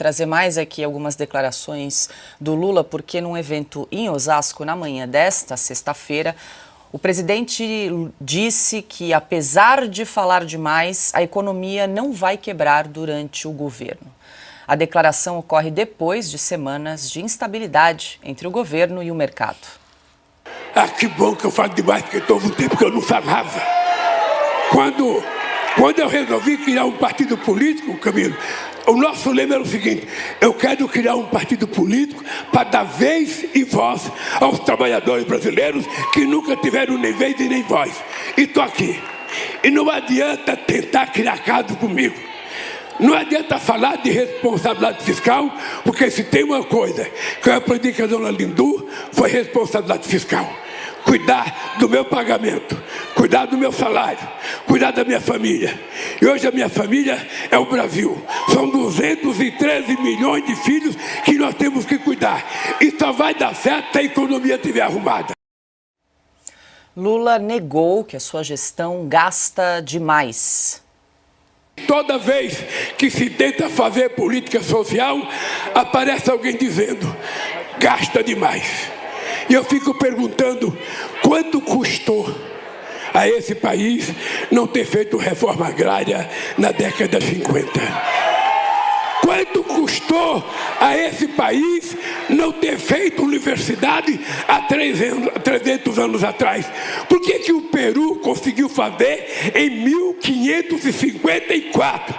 trazer mais aqui algumas declarações do Lula, porque num evento em Osasco, na manhã desta sexta-feira, o presidente disse que, apesar de falar demais, a economia não vai quebrar durante o governo. A declaração ocorre depois de semanas de instabilidade entre o governo e o mercado. Ah, que bom que eu falo demais, porque todo um tempo que eu não falava. Quando eu resolvi criar um partido político, Camilo, o nosso lema era o seguinte: eu quero criar um partido político para dar vez e voz aos trabalhadores brasileiros que nunca tiveram nem vez e nem voz. E estou aqui. E não adianta tentar criar caso comigo. Não adianta falar de responsabilidade fiscal, porque se tem uma coisa que eu aprendi com a dona Lindu, foi responsabilidade fiscal. Cuidar do meu pagamento, cuidar do meu salário, cuidar da minha família. E hoje a minha família é o Brasil. São 213 milhões de filhos que nós temos que cuidar. E só vai dar certo se a economia estiver arrumada. Lula negou que a sua gestão gasta demais. Toda vez que se tenta fazer política social, aparece alguém dizendo: gasta demais. E eu fico perguntando, quanto custou a esse país não ter feito reforma agrária na década de 50? Quanto custou a esse país não ter feito universidade há 300 anos atrás? Por que o Peru conseguiu fazer em 1554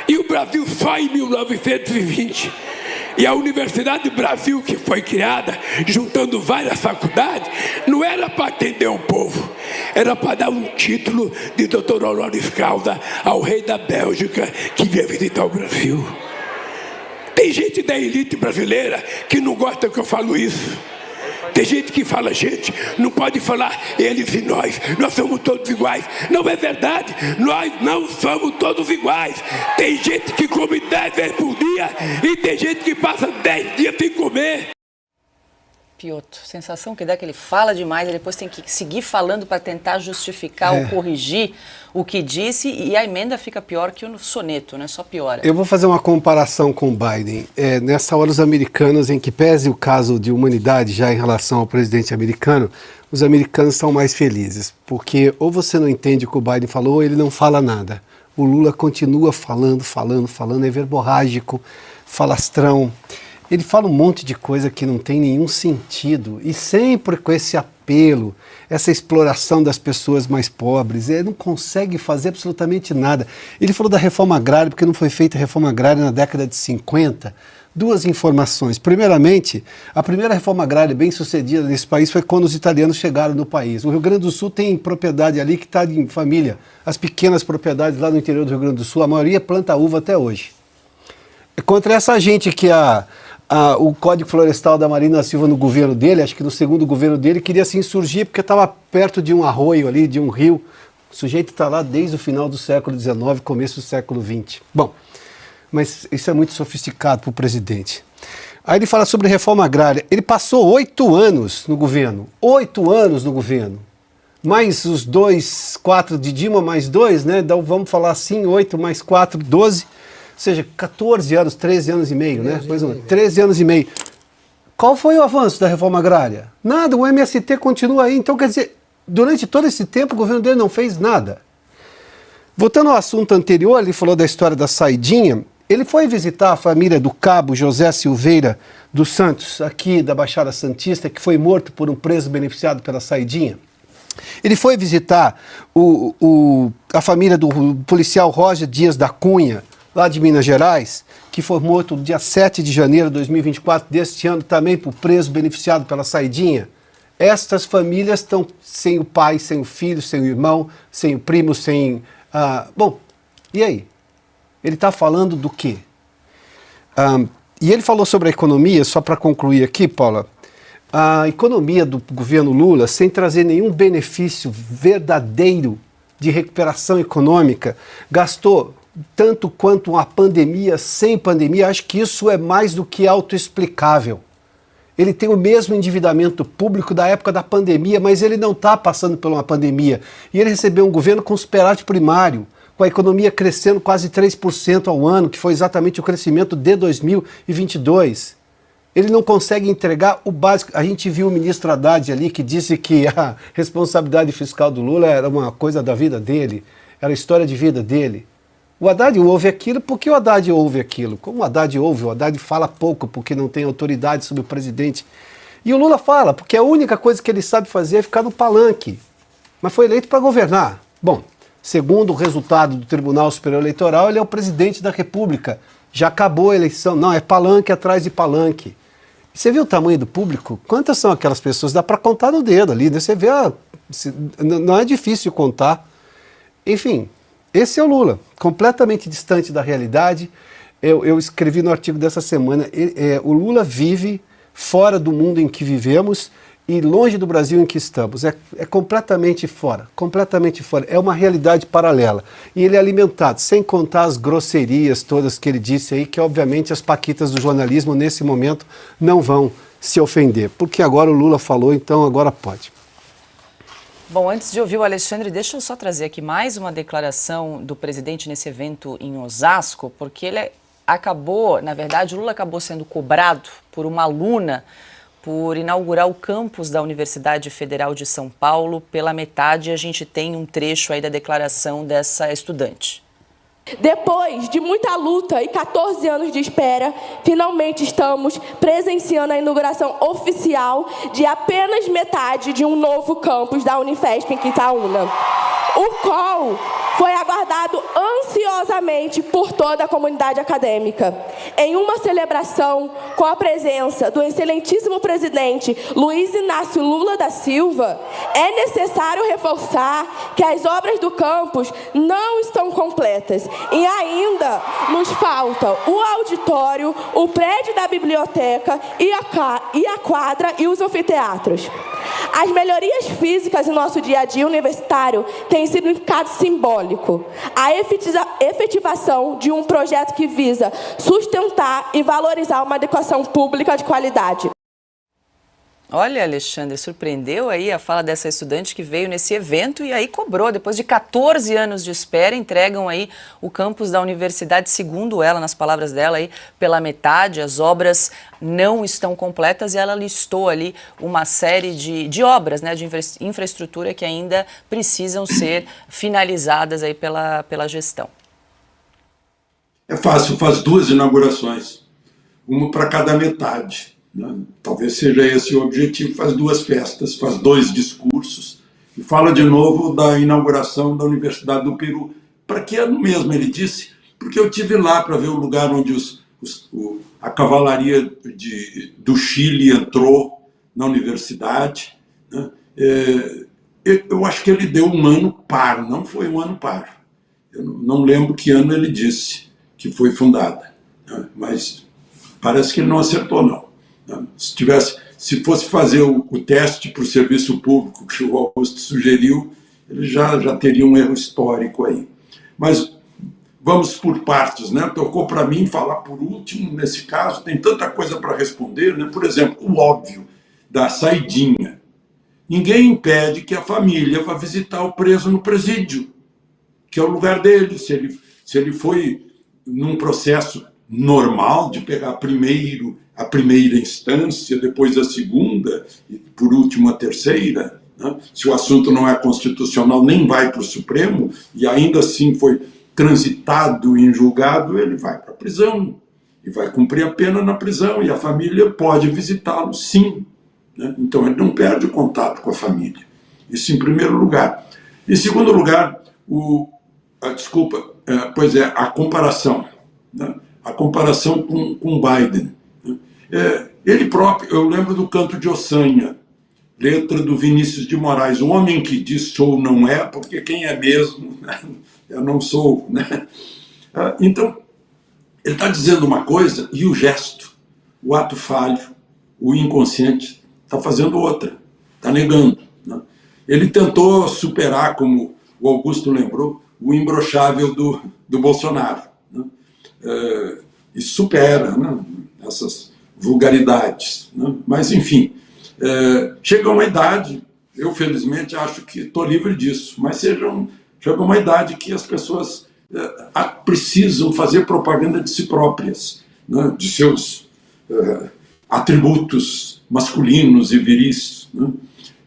e o Brasil só em 1920? E a Universidade do Brasil, que foi criada juntando várias faculdades, não era para atender o povo, era para dar um título de doutor honoris causa ao rei da Bélgica que vinha visitar o Brasil. Tem gente da elite brasileira que não gosta que eu falo isso. Tem gente que fala: gente, não pode falar eles e nós somos todos iguais. Não é verdade, nós não somos todos iguais. Tem gente que come 10 vezes por dia e tem gente que passa 10 dias sem comer. Piotr, sensação que dá que ele fala demais e depois tem que seguir falando para tentar justificar ou corrigir o que disse, e a emenda fica pior que o soneto, né? Só piora. Eu vou fazer uma comparação com o Biden. Nessa hora, os americanos, em que pese o caso de humanidade já em relação ao presidente americano, os americanos são mais felizes, porque ou você não entende o que o Biden falou, ou ele não fala nada. O Lula continua falando, é verborrágico, falastrão. Ele fala um monte de coisa que não tem nenhum sentido, e sempre com esse apelo, essa exploração das pessoas mais pobres. Ele não consegue fazer absolutamente nada. Ele falou da reforma agrária, porque não foi feita a reforma agrária na década de 50. Duas informações. Primeiramente, a primeira reforma agrária bem sucedida nesse país foi quando os italianos chegaram no país. O Rio Grande do Sul tem propriedade ali que está em família. As pequenas propriedades lá no interior do Rio Grande do Sul, a maioria planta uva até hoje. Contra essa gente que o Código Florestal da Marina Silva no governo dele, acho que no segundo governo dele, queria se insurgir porque estava perto de um arroio ali, de um rio. O sujeito está lá desde o final do século XIX, começo do século XX. Bom, mas isso é muito sofisticado para o presidente. Aí ele fala sobre reforma agrária. Ele passou 8 anos no governo. 8 anos no governo. Mais os 4 de Dilma, mais 2, né? Então vamos falar assim, 8 mais 4, 12. Ou seja, 14 anos, 13 anos e meio, né? 13 anos e meio. Qual foi o avanço da reforma agrária? Nada, o MST continua aí. Então, quer dizer, durante todo esse tempo, o governo dele não fez nada. Voltando ao assunto anterior, ele falou da história da saidinha. Ele foi visitar a família do cabo José Silveira dos Santos, aqui da Baixada Santista, que foi morto por um preso beneficiado pela saidinha. Ele foi visitar a família do policial Roger Dias da Cunha, lá de Minas Gerais, que foi morto no dia 7 de janeiro de 2024 deste ano, também por preso beneficiado pela saidinha. Estas famílias estão sem o pai, sem o filho, sem o irmão, sem o primo, sem... Bom, e aí? Ele está falando do quê? E ele falou sobre a economia, só para concluir aqui, Paula, a economia do governo Lula, sem trazer nenhum benefício verdadeiro de recuperação econômica, gastou tanto quanto a pandemia, sem pandemia. Acho que isso é mais do que autoexplicável. Ele tem o mesmo endividamento público da época da pandemia, mas ele não está passando por uma pandemia. E ele recebeu um governo com superávit primário, com com a economia crescendo quase 3% ao ano, que foi exatamente o crescimento de 2022. Ele não consegue entregar o básico. A gente viu o ministro Haddad ali que disse que a responsabilidade fiscal do Lula era uma coisa da vida dele, era a história de vida dele. O Haddad ouve aquilo porque o Haddad ouve aquilo. Como o Haddad ouve, o Haddad fala pouco porque não tem autoridade sobre o presidente. E o Lula fala porque a única coisa que ele sabe fazer é ficar no palanque. Mas foi eleito para governar. Bom, segundo o resultado do Tribunal Superior Eleitoral, ele é o presidente da República. Já acabou a eleição. Não, é palanque atrás de palanque. Você viu o tamanho do público? Quantas são aquelas pessoas? Dá para contar no dedo ali, né? Você vê, não é difícil contar. Enfim, esse é o Lula, completamente distante da realidade. Eu escrevi no artigo dessa semana, o Lula vive fora do mundo em que vivemos e longe do Brasil em que estamos. É completamente fora, completamente fora. É uma realidade paralela. E ele é alimentado, sem contar as grosserias todas que ele disse aí, que obviamente as paquitas do jornalismo nesse momento não vão se ofender. Porque agora o Lula falou, então agora pode. Bom, antes de ouvir o Alexandre, deixa eu só trazer aqui mais uma declaração do presidente nesse evento em Osasco, porque ele acabou, na verdade, o Lula acabou sendo cobrado por uma aluna por inaugurar o campus da Universidade Federal de São Paulo pela metade. A gente tem um trecho aí da declaração dessa estudante. Depois de muita luta e 14 anos de espera, finalmente estamos presenciando a inauguração oficial de apenas metade de um novo campus da Unifesp em Quitaúna, o qual foi aguardado ansiosamente por toda a comunidade acadêmica. Em uma celebração com a presença do excelentíssimo presidente Luiz Inácio Lula da Silva, é necessário reforçar que as obras do campus não estão completas e ainda nos falta o auditório, o prédio da biblioteca e a quadra e os anfiteatros. As melhorias físicas em nosso dia a dia universitário têm significado simbólico. A efetivação de um projeto que visa sustentar e valorizar uma educação pública de qualidade. Olha, Alexandre, surpreendeu aí a fala dessa estudante que veio nesse evento e aí cobrou. Depois de 14 anos de espera, entregam aí o campus da universidade, segundo ela, nas palavras dela, aí, pela metade. As obras não estão completas e ela listou ali uma série de obras, né, de infraestrutura que ainda precisam ser finalizadas aí pela gestão. É fácil, faz 2 inaugurações, uma para cada metade. Talvez seja esse o objetivo, faz 2 festas, faz 2 discursos e fala de novo da inauguração da Universidade do Peru. Para que ano mesmo, ele disse? Porque eu estive lá para ver o lugar onde a cavalaria do Chile entrou na universidade, né? Eu acho que ele deu um ano par, não foi um ano par. Eu não lembro que ano ele disse que foi fundada, né? Mas parece que ele não acertou, não. Se fosse fazer o teste para o serviço público que o Augusto sugeriu, ele já teria um erro histórico aí. Mas vamos por partes, né? Tocou para mim falar por último, nesse caso, tem tanta coisa para responder, né? Por exemplo, o óbvio da saidinha. Ninguém impede que a família vá visitar o preso no presídio, que é o lugar dele. Se ele foi num processo normal de pegar primeiro a primeira instância, depois a segunda e por último a terceira, né? Se o assunto não é constitucional, nem vai para o Supremo e ainda assim foi transitado em julgado, ele vai para a prisão e vai cumprir a pena na prisão e a família pode visitá-lo, sim, né? Então ele não perde o contato com a família. Isso em primeiro lugar. Em segundo lugar, a comparação, né? A comparação com Biden. Ele próprio, eu lembro do Canto de Ossanha, letra do Vinícius de Moraes, o homem que diz sou não é, porque quem é mesmo, né? Eu não sou, né? Então, ele está dizendo uma coisa e o gesto, o ato falho, o inconsciente, está fazendo outra, está negando, né? Ele tentou superar, como o Augusto lembrou, o imbrochável do Bolsonaro, né? E supera, né, essas vulgaridades, né? Mas, enfim, chega uma idade, eu felizmente acho que estou livre disso, mas chega uma idade que as pessoas precisam fazer propaganda de si próprias, né, de seus atributos masculinos e viris. Né?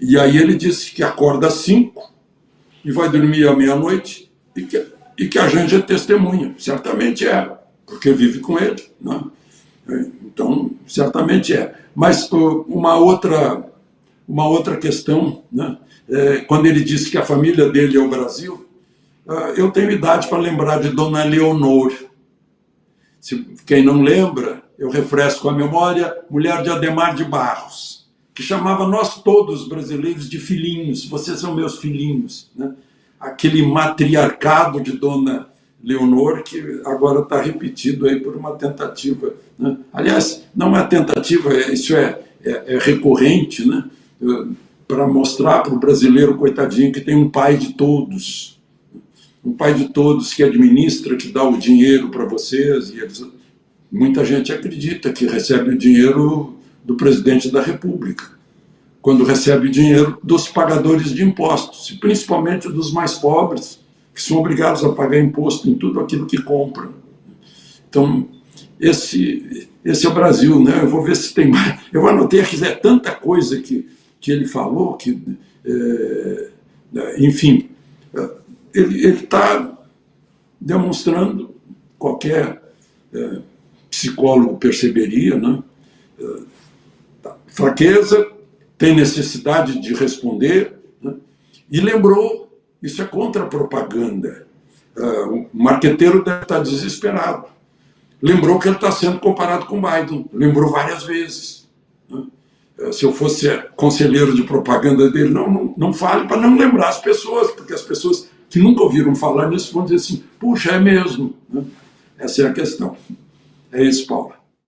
E aí ele disse que acorda às 5 e vai dormir à meia-noite e que a Janja é testemunha. Certamente é, porque vive com ele. Né? Então, certamente é. Mas uma outra questão, né? Quando ele disse que a família dele é o Brasil, eu tenho idade para lembrar de Dona Leonor. Quem não lembra, eu refresco a memória, mulher de Adhemar de Barros, que chamava nós todos brasileiros de filhinhos, vocês são meus filhinhos. Né? Aquele matriarcado de Dona Leonor, que agora está repetido aí por uma tentativa. Né? Aliás, não é tentativa, isso é recorrente, né? Para mostrar para o brasileiro, coitadinho, que tem um pai de todos. Um pai de todos que administra, que dá o dinheiro para vocês. E muita gente acredita que recebe o dinheiro do presidente da República, quando recebe o dinheiro dos pagadores de impostos, e principalmente dos mais pobres, que são obrigados a pagar imposto em tudo aquilo que compram. Então, esse é o Brasil, né? Eu vou ver se tem mais. Eu anotei aqui, é tanta coisa que ele falou, que, enfim, ele está demonstrando, qualquer psicólogo perceberia, né? Fraqueza, tem necessidade de responder, né? E lembrou, isso é contra-propaganda. O marqueteiro deve estar desesperado. Lembrou que ele está sendo comparado com Biden, lembrou várias vezes. Né? Se eu fosse conselheiro de propaganda dele, não fale para não lembrar as pessoas, porque as pessoas que nunca ouviram falar nisso vão dizer assim, puxa, é mesmo. Né? Essa é a questão. É isso, Paula.